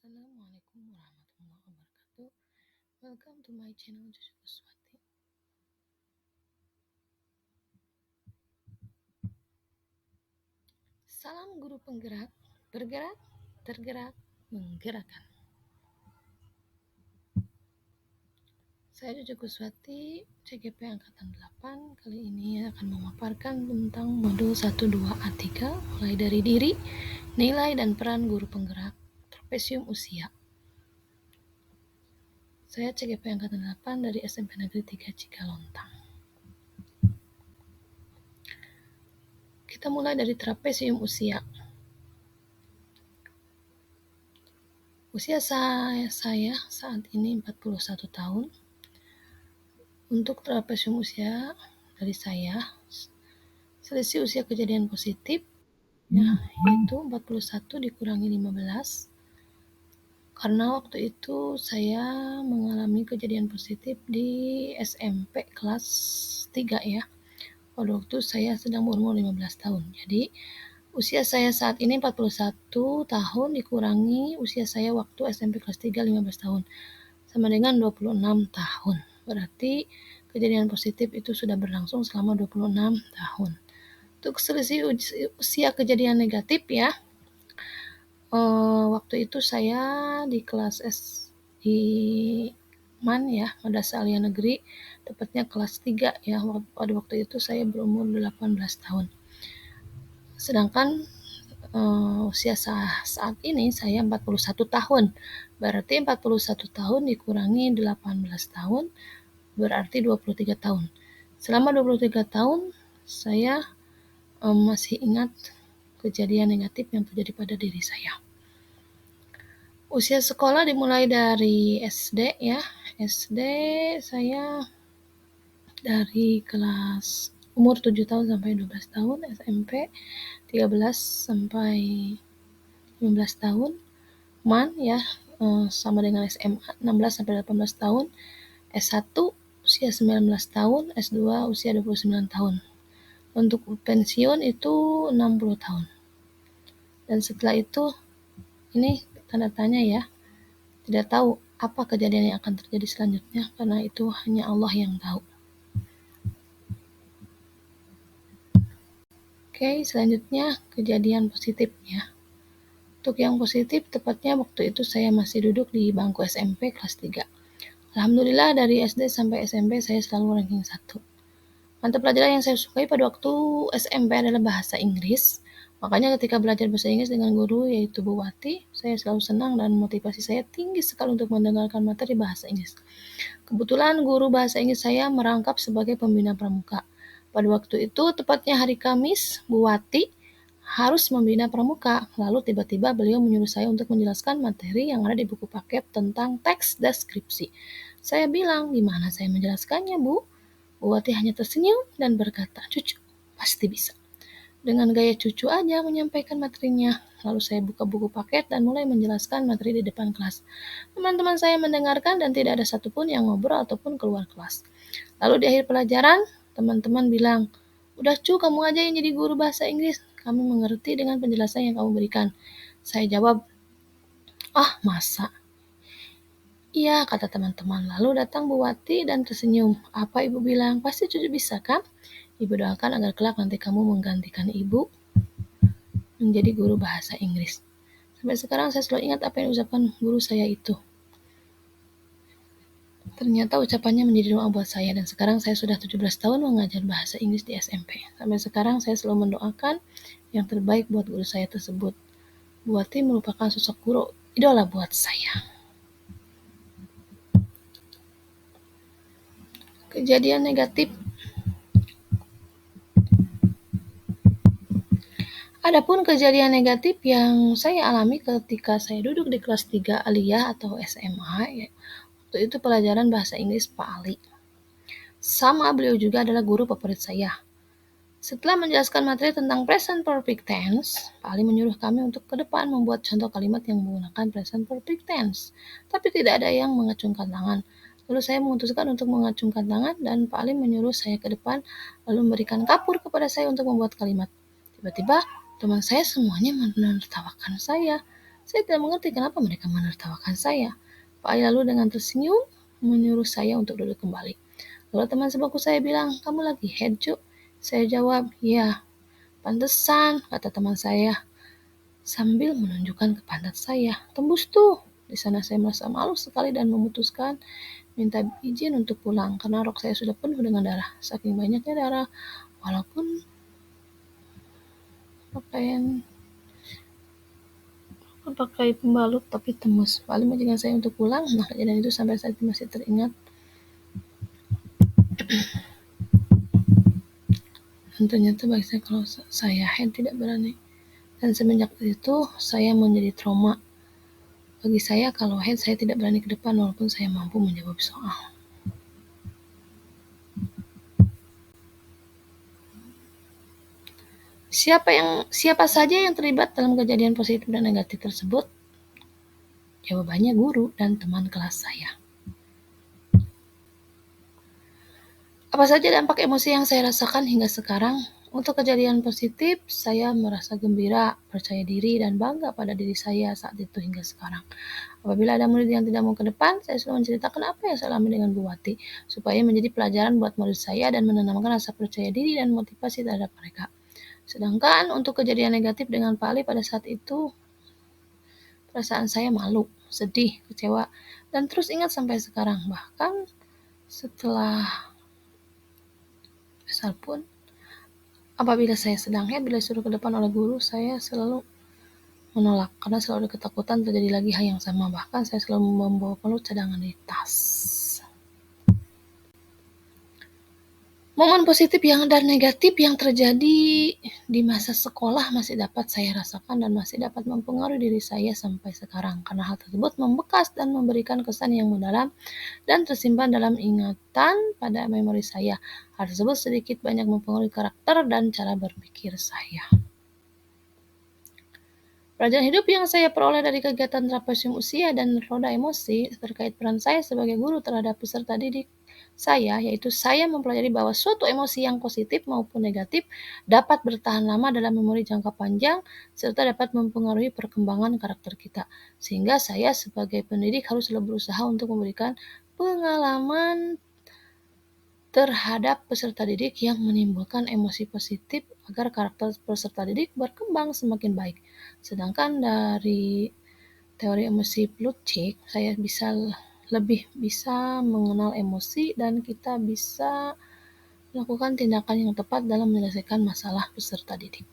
Assalamualaikum warahmatullahi wabarakatuh. Welcome to my channel Cucu Kuswati. Salam guru penggerak, bergerak, tergerak, menggerakkan. Saya Cucu Kuswati, CGP Angkatan 8. Kali ini akan memaparkan tentang modul 1-2A3, mulai dari diri, nilai dan peran guru penggerak, trapesium usia. Saya CGP Angkatan 8 dari SMP Negeri 3 Cigalontang. Kita mulai dari trapesium usia. Usia saya saat ini 41 tahun. Untuk trapesium usia dari saya, selisih usia kejadian positif yaitu 41 dikurangi 15. Karena waktu itu saya mengalami kejadian positif di SMP kelas 3 ya. Pada waktu saya sedang berumur 15 tahun. Jadi usia saya saat ini 41 tahun dikurangi usia saya waktu SMP kelas 3 15 tahun. Sama dengan 26 tahun. Berarti kejadian positif itu sudah berlangsung selama 26 tahun. Untuk selisih usia kejadian negatif ya, waktu itu saya di kelas S di MAN ya, Madrasah Aliyah Negeri, tepatnya kelas 3 ya. Pada waktu itu saya berumur 18 tahun. Sedangkan usia saat ini saya 41 tahun. Berarti 41 tahun dikurangi 18 tahun berarti 23 tahun. Selama 23 tahun saya masih ingat kejadian negatif yang terjadi pada diri saya. Usia sekolah dimulai dari SD ya. SD saya dari kelas umur 7 tahun sampai 12 tahun, SMP 13 sampai 15 tahun, MAN ya sama dengan SMA 16 sampai 18 tahun, S1 usia 19 tahun, S2 usia 29 tahun. Untuk pensiun itu 60 tahun. Dan setelah itu ini tanda tanya ya. Tidak tahu apa kejadian yang akan terjadi selanjutnya karena itu hanya Allah yang tahu. Oke, selanjutnya kejadian positifnya. Untuk yang positif, tepatnya waktu itu saya masih duduk di bangku SMP kelas 3. Alhamdulillah dari SD sampai SMP saya selalu ranking 1. Mata pelajaran yang saya sukai pada waktu SMP adalah bahasa Inggris. Makanya ketika belajar bahasa Inggris dengan guru yaitu Bu Wati, saya selalu senang dan motivasi saya tinggi sekali untuk mendengarkan materi bahasa Inggris. Kebetulan guru bahasa Inggris saya merangkap sebagai pembina pramuka. Pada waktu itu, tepatnya hari Kamis, Bu Wati harus membina pramuka. Lalu tiba-tiba beliau menyuruh saya untuk menjelaskan materi yang ada di buku paket tentang teks deskripsi. Saya bilang, gimana saya menjelaskannya, Bu? Bu Wati hanya tersenyum dan berkata, "Cucu, pasti bisa." Dengan gaya cucu aja menyampaikan materinya. Lalu saya buka buku paket dan mulai menjelaskan materi di depan kelas. Teman-teman saya mendengarkan dan tidak ada satupun yang ngobrol ataupun keluar kelas. Lalu di akhir pelajaran, teman-teman bilang, "Udah Cu, kamu aja yang jadi guru bahasa Inggris. Kami mengerti dengan penjelasan yang kamu berikan." Saya jawab, "Ah, masa?" "Iya," kata teman-teman. Lalu datang Bu Wati dan tersenyum. "Apa Ibu bilang? Pasti Cucu bisa kan? Ibu doakan agar kelak nanti kamu menggantikan Ibu menjadi guru bahasa Inggris." Sampai sekarang saya selalu ingat apa yang diucapkan guru saya itu. Ternyata ucapannya menjadi doa buat saya dan sekarang saya sudah 17 tahun mengajar bahasa Inggris di SMP. Sampai sekarang saya selalu mendoakan yang terbaik buat guru saya tersebut. Bu Wati merupakan sosok guru idola buat saya. Kejadian negatif. Adapun kejadian negatif yang saya alami ketika saya duduk di kelas 3 aliyah atau SMA, waktu itu pelajaran bahasa Inggris Pak Ali. Sama beliau juga adalah guru favorit saya. Setelah menjelaskan materi tentang present perfect tense, Pak Ali menyuruh kami untuk ke depan membuat contoh kalimat yang menggunakan present perfect tense. Tapi tidak ada yang mengacungkan tangan. Lalu saya memutuskan untuk mengacungkan tangan dan Pak Ali menyuruh saya ke depan lalu memberikan kapur kepada saya untuk membuat kalimat. Tiba-tiba teman saya semuanya menertawakan saya. Saya tidak mengerti kenapa mereka menertawakan saya. Pak Ali lalu dengan tersenyum menyuruh saya untuk duduk kembali. Lalu teman sebangku saya bilang, "Kamu lagi head, Cuk?" Saya jawab, "Ya, pantesan," kata teman saya sambil menunjukkan ke pantat saya. "Tembus tuh." Di sana saya merasa malu sekali dan memutuskan minta izin untuk pulang karena rok saya sudah penuh dengan darah. Saking banyaknya darah, walaupun pakaian pakai pembalut tapi tembus. Pak Ali menjaga saya untuk pulang. Nah, kejadian itu sampai saat ini masih teringat. Dan ternyata bagi saya kalau saya head tidak berani. Dan semenjak itu saya menjadi trauma. Bagi saya kalau head saya tidak berani ke depan walaupun saya mampu menjawab soal. Siapa saja yang terlibat dalam kejadian positif dan negatif tersebut? Jawabannya guru dan teman kelas saya. Apa saja dampak emosi yang saya rasakan hingga sekarang? Untuk kejadian positif, saya merasa gembira, percaya diri, dan bangga pada diri saya saat itu hingga sekarang. Apabila ada murid yang tidak mau ke depan, saya selalu menceritakan apa yang saya alami dengan Bu Wati, supaya menjadi pelajaran buat murid saya dan menanamkan rasa percaya diri dan motivasi terhadap mereka. Sedangkan untuk kejadian negatif dengan Pak Ali pada saat itu, perasaan saya malu, sedih, kecewa, dan terus ingat sampai sekarang. Bahkan setelah besar pun, apabila saya sedang head, bila disuruh ke depan oleh guru, saya selalu menolak karena selalu ada ketakutan terjadi lagi hal yang sama. Bahkan saya selalu membawa pelut cadangan di tas. Momen positif dan negatif yang terjadi di masa sekolah masih dapat saya rasakan dan masih dapat mempengaruhi diri saya sampai sekarang. Karena hal tersebut membekas dan memberikan kesan yang mendalam dan tersimpan dalam ingatan pada memori saya. Hal tersebut sedikit banyak mempengaruhi karakter dan cara berpikir saya. Pelajaran hidup yang saya peroleh dari kegiatan trapesium usia dan roda emosi terkait peran saya sebagai guru terhadap peserta didik saya, yaitu saya mempelajari bahwa suatu emosi yang positif maupun negatif dapat bertahan lama dalam memori jangka panjang serta dapat mempengaruhi perkembangan karakter kita. Sehingga saya sebagai pendidik harus selalu berusaha untuk memberikan pengalaman terhadap peserta didik yang menimbulkan emosi positif agar karakter peserta didik berkembang semakin baik. Sedangkan dari teori emosi Plutchik, saya lebih bisa mengenal emosi dan kita bisa melakukan tindakan yang tepat dalam menyelesaikan masalah peserta didik.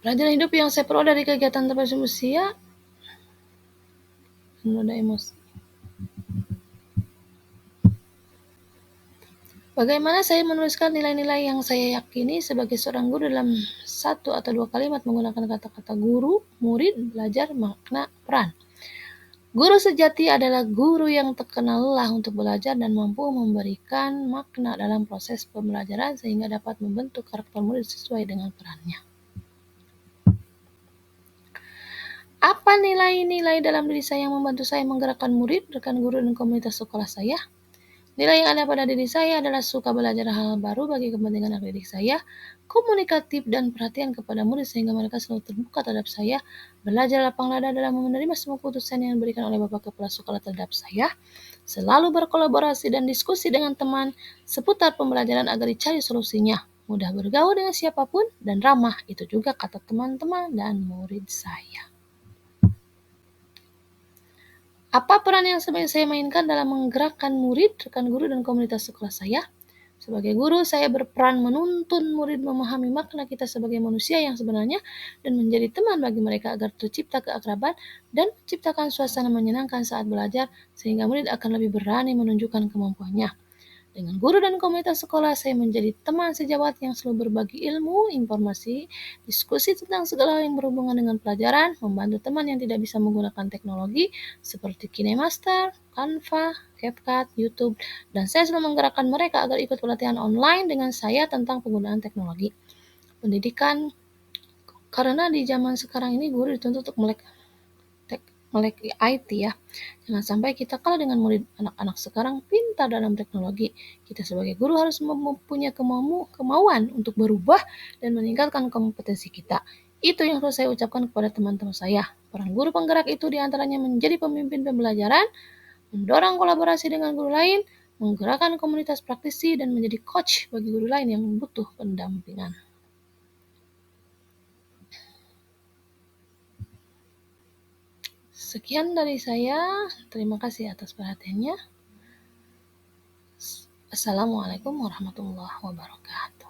Pelajaran hidup yang saya peroleh dari kegiatan trapesium usia dan roda emosi. Bagaimana saya menuliskan nilai-nilai yang saya yakini sebagai seorang guru dalam satu atau dua kalimat menggunakan kata-kata guru, murid, belajar, makna, peran. Guru sejati adalah guru yang terkenal lelah untuk belajar dan mampu memberikan makna dalam proses pembelajaran sehingga dapat membentuk karakter murid sesuai dengan perannya. Apa nilai-nilai dalam diri saya yang membantu saya menggerakkan murid, rekan guru, dan komunitas sekolah saya? Nilai yang ada pada diri saya adalah suka belajar hal baru bagi kepentingan anak didik saya, komunikatif dan perhatian kepada murid sehingga mereka selalu terbuka terhadap saya, belajar lapang dada dalam menerima semua keputusan yang diberikan oleh Bapak Kepala Sekolah terhadap saya, selalu berkolaborasi dan diskusi dengan teman seputar pembelajaran agar dicari solusinya, mudah bergaul dengan siapapun, dan ramah. Itu juga kata teman-teman dan murid saya. Apa peran yang sebaiknya saya mainkan dalam menggerakkan murid, rekan guru, dan komunitas sekolah saya? Sebagai guru, saya berperan menuntun murid memahami makna kita sebagai manusia yang sebenarnya dan menjadi teman bagi mereka agar tercipta keakraban dan menciptakan suasana menyenangkan saat belajar sehingga murid akan lebih berani menunjukkan kemampuannya. Dengan guru dan komunitas sekolah, saya menjadi teman sejawat yang selalu berbagi ilmu, informasi, diskusi tentang segala hal yang berhubungan dengan pelajaran, membantu teman yang tidak bisa menggunakan teknologi seperti KineMaster, Canva, CapCut, YouTube, dan saya selalu menggerakkan mereka agar ikut pelatihan online dengan saya tentang penggunaan teknologi. Pendidikan, karena di zaman sekarang ini guru dituntut untuk melek melek IT ya. Jangan sampai kita kalah dengan murid anak-anak sekarang pintar dalam teknologi. Kita sebagai guru harus mempunyai kemauan untuk berubah dan meningkatkan kompetensi kita. Itu yang harus saya ucapkan kepada teman-teman saya. Peran guru penggerak itu diantaranya menjadi pemimpin pembelajaran, mendorong kolaborasi dengan guru lain, menggerakkan komunitas praktisi, dan menjadi coach bagi guru lain yang butuh pendampingan. Sekian dari saya. Terima kasih atas perhatiannya. Assalamualaikum warahmatullahi wabarakatuh.